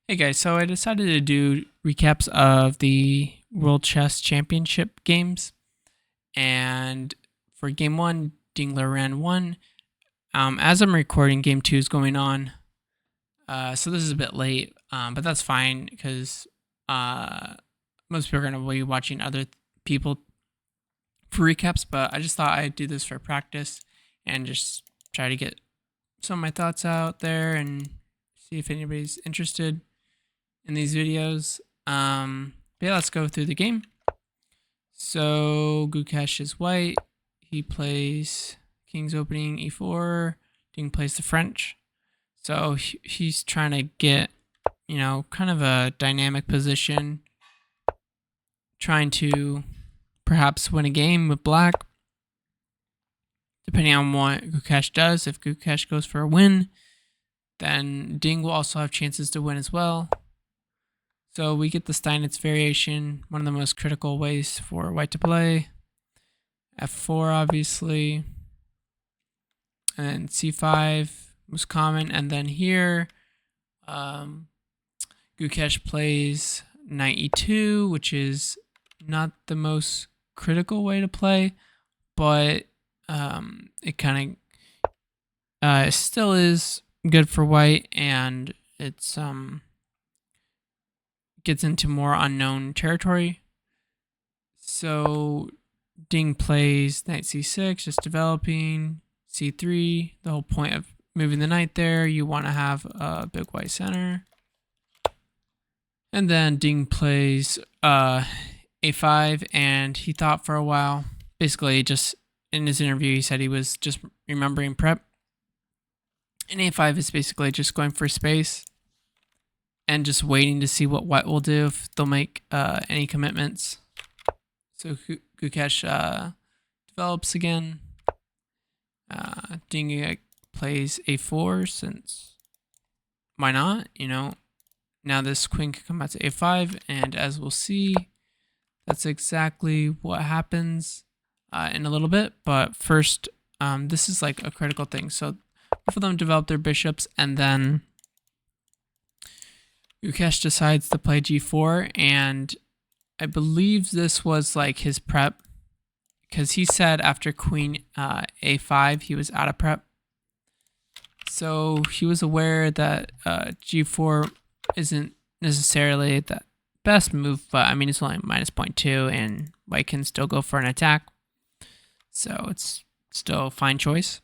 Hey guys, so I decided to do recaps of the World Chess Championship games. And for game one, Dingler ran one. As I'm recording, game two is going on. So this is a bit late, but that's fine because most people are going to be watching other people for recaps. But I just thought I'd do this for practice and just try to get some of my thoughts out there and see if anybody's interested in these videos. But yeah, let's go through the game. So Gukesh is white. He plays King's opening e4. Ding plays the French. So he's trying to get, kind of a dynamic position, trying to perhaps win a game with black, depending on what Gukesh does. If Gukesh goes for a win, then Ding will also have chances to win as well. So we get the Steinitz variation, one of the most critical ways for white to play. F4, obviously. And C5, most common. And then here, Gukesh plays knight E2, which is not the most critical way to play, but it kind of still is good for white, and it's gets into more unknown territory. So Ding plays knight c6, just developing. C3, the whole point of moving the knight there, you want to have a big white center. And then Ding plays a5, and he thought for a while, basically just in his interview, he said he was just remembering prep. And a5 is basically just going for space and just waiting to see what white will do, if they'll make any commitments. So Gukesh develops again. Ding plays a4, since why not? Now this queen can come out to a5, and as we'll see, that's exactly what happens in a little bit. But first, this is like a critical thing. So both of them develop their bishops, and then Gukesh decides to play g4, and I believe this was like his prep, because he said after queen a5 he was out of prep. So he was aware that g4 isn't necessarily the best move, but I mean it's only minus 0.2 and white can still go for an attack. So it's still a fine choice.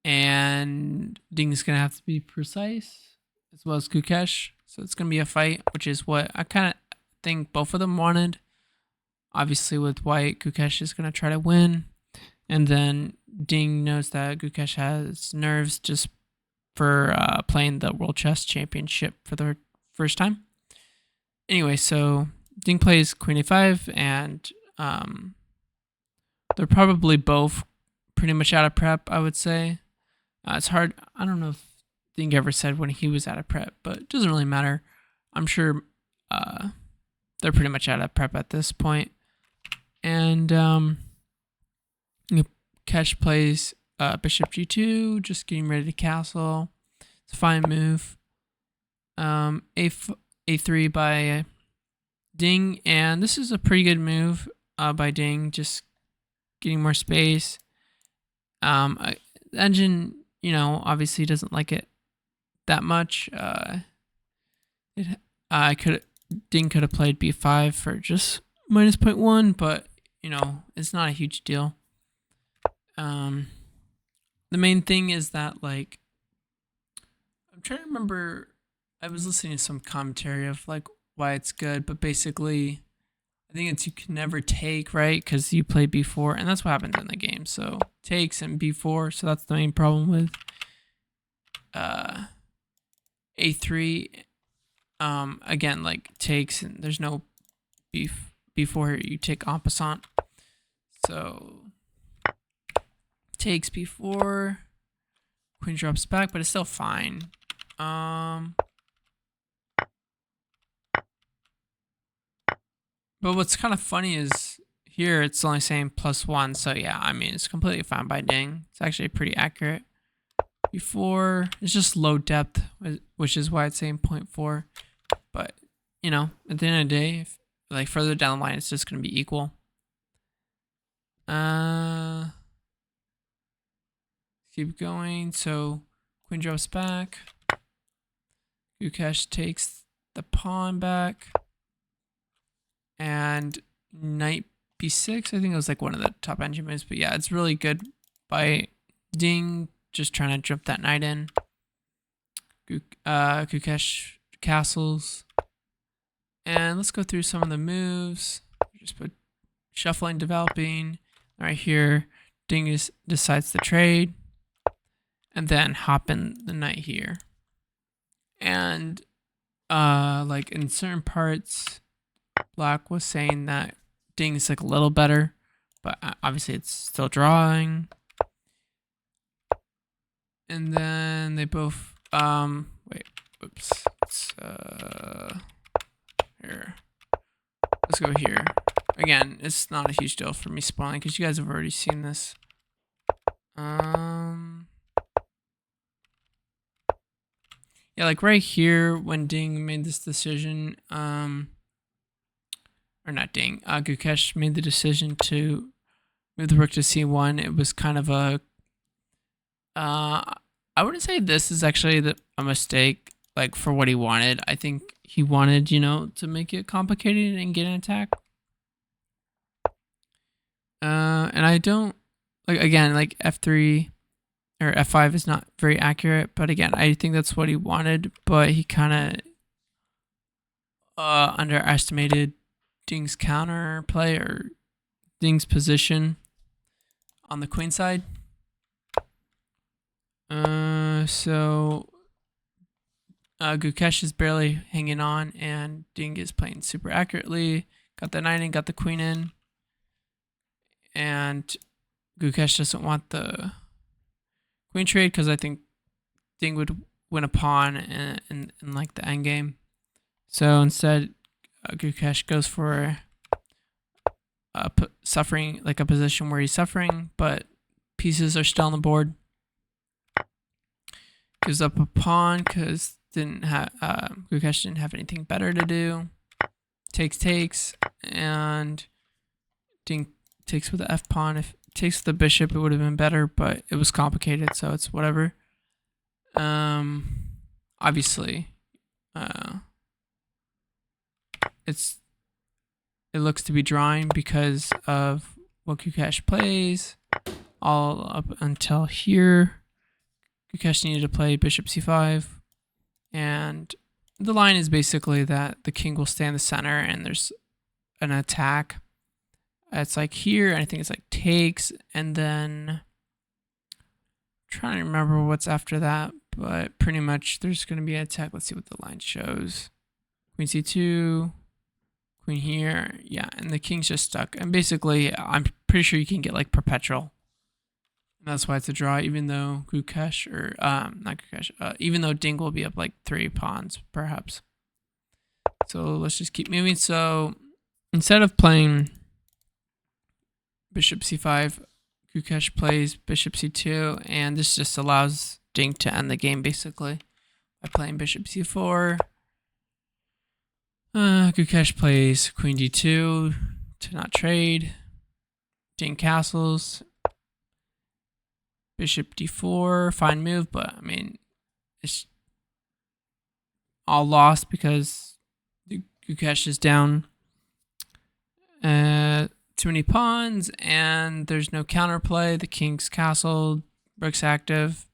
And Ding's going to have to be precise, as well as Gukesh. So it's going to be a fight, which is what I kind of think both of them wanted. Obviously, with white, Gukesh is going to try to win. And then Ding knows that Gukesh has nerves just for playing the World Chess Championship for the first time. Anyway, so Ding plays queen a5, and they're probably both pretty much out of prep, I would say. It's hard. I don't know if Ding ever said when he was out of prep, but it doesn't really matter. I'm sure they're pretty much out of prep at this point. And Gukesh plays bishop g2, just getting ready to castle. It's a fine move. A3 by Ding, and this is a pretty good move by Ding, just getting more space. The engine, obviously doesn't like it that much. Ding could have played b5 for just minus 0.1, but it's not a huge deal. The main thing is that, like, I'm trying to remember, I was listening to some commentary of like why it's good, but basically I think it's you can never take, right? Because you play b4, and that's what happens in the game. So takes and b4, so that's the main problem with a3. Again, like takes, and there's no b4 you take en passant. So takes b4, queen drops back, but it's still fine. But what's kind of funny is here it's only saying +1, so yeah, I mean it's completely fine by Ding. It's actually pretty accurate. before. It's just low depth, which is why it's saying 0.4. But, you know, at the end of the day, if, like further down the line, it's just going to be equal. Keep going. So queen drops back. Gukesh takes the pawn back. And knight b6. I think it was like one of the top engine moves. But yeah, it's really good by Ding just trying to jump that knight in. Gukesh castles. And let's go through some of the moves. Just put shuffling, developing. Right here, Ding decides to trade. And then hop in the knight here. And like in certain parts, Black was saying that Ding is like a little better, but obviously it's still drawing. And then they both wait, oops. It's here. Let's go here. Again, it's not a huge deal for me spoiling because you guys have already seen this. Yeah, like right here when Ding made this decision, or not Ding, Gukesh made the decision to move the rook to c1. It was kind of a, I wouldn't say this is actually a mistake, like for what he wanted. I think he wanted, you know, to make it complicated and get an attack. And I don't, like, again, like f3 or f5 is not very accurate, but again, I think that's what he wanted, but he kind of underestimated Ding's counter play or Ding's position on the queen side. So Gukesh is barely hanging on, and Ding is playing super accurately. Got the knight in, got the queen in, and Gukesh doesn't want the queen trade because I think Ding would win a pawn in like the end game. So instead, Gukesh goes for suffering, like a position where he's suffering, but pieces are still on the board. Gives up a pawn because Gukesh didn't have anything better to do. Takes, and Ding takes with the f pawn. If it takes the bishop, it would have been better, but it was complicated, so it's whatever. Obviously, it looks to be drawing because of what Gukesh plays. All up until here, Gukesh needed to play bishop c5, and the line is basically that the king will stay in the center, and there's an attack. It's like here, and I think it's like takes, and then I'm trying to remember what's after that, but pretty much there's going to be an attack. Let's see what the line shows. Queen c2, queen here, yeah, and the king's just stuck. And basically, I'm pretty sure you can get like perpetual. And that's why it's a draw, even though Gukesh, or not Gukesh, even though Ding will be up like 3 pawns, perhaps. So let's just keep moving. So instead of playing bishop c5, Gukesh plays bishop c2, and this just allows Ding to end the game basically by playing bishop c4. Gukesh plays queen d2 to not trade. Ding castles. Bishop d4, fine move, but I mean, it's all lost because Gukesh is down too many pawns, and there's no counterplay. The king's castled, rook's active.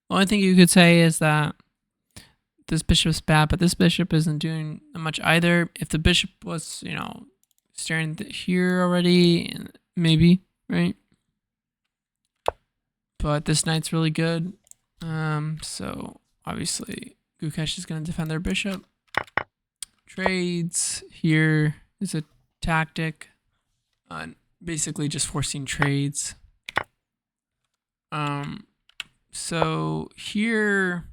The only thing you could say is that this bishop's bad, but this bishop isn't doing much either. If the bishop was, you know, staring here already, maybe, right? But this knight's really good. So obviously Gukesh is going to defend their bishop. Trades here is a tactic. Basically just forcing trades. So here,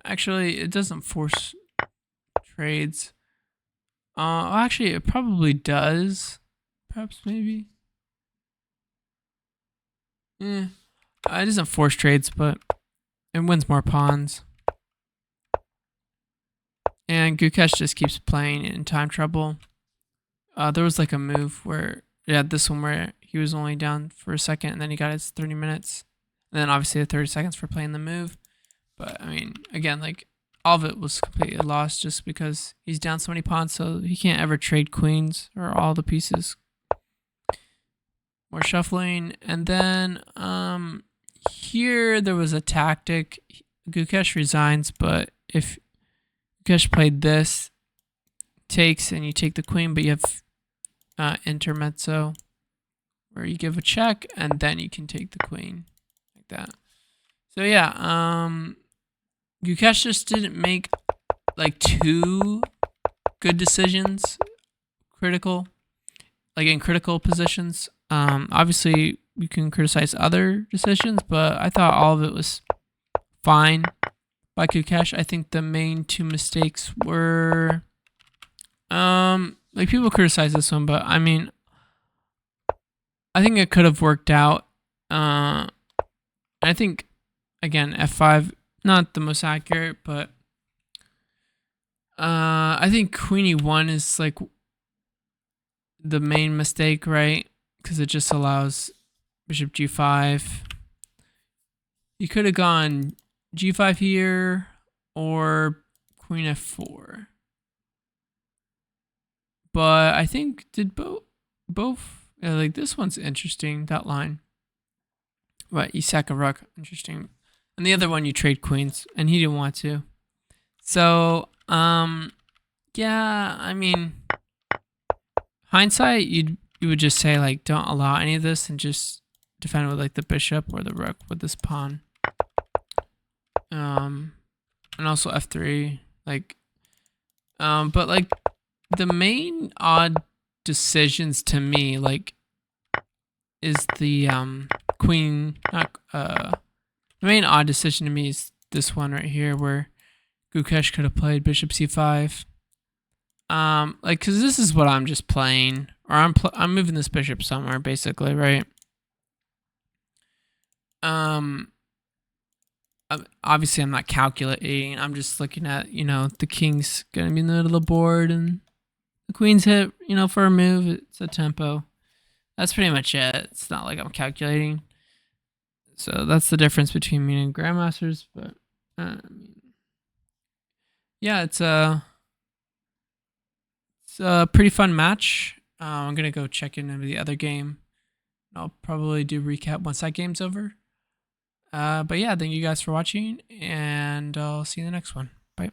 actually it doesn't force trades. Actually it probably does. Perhaps, maybe. It doesn't force trades, but it wins more pawns. And Gukesh just keeps playing in time trouble. There was like a move where, yeah, this one where he was only down for a second and then he got his 30 minutes. And then obviously the 30 seconds for playing the move. But I mean, again, like all of it was completely lost just because he's down so many pawns, so he can't ever trade queens or all the pieces. More shuffling. And then here there was a tactic. Gukesh resigns, but if Gukesh played this, takes, and you take the queen, but you have intermezzo, where you give a check, and then you can take the queen, like that. So yeah, Gukesh just didn't make like two good decisions, in critical positions. Obviously, you can criticize other decisions, but I thought all of it was fine by Gukesh. I think the main two mistakes were, like people criticize this one, but I mean, I think it could have worked out. I think, again, f5, not the most accurate, but I think queen e1 is like the main mistake, right? Because it just allows bishop g5. You could have gone g5 here or queen f4. But I think did both like this one's interesting, that line. What, you sack a rook, interesting. And the other one you trade queens, and he didn't want to. So yeah, I mean, hindsight, you would just say like don't allow any of this and just defend with like the bishop or the rook with this pawn. And also f3, like but like the main odd decisions to me, like, is the queen, the main odd decision to me is this one right here where Gukesh could have played bishop c5. Like, cause this is what I'm just playing, or I'm moving this bishop somewhere, basically, right? Obviously I'm not calculating. I'm just looking at, the king's gonna be in the middle of the board and the queen's hit, for a move. It's a tempo. That's pretty much it. It's not like I'm calculating. So that's the difference between me and grandmasters. But yeah, it's a pretty fun match. I'm gonna go check in the other game. I'll probably do recap once that game's over. But yeah, thank you guys for watching, and I'll see you in the next one. Bye.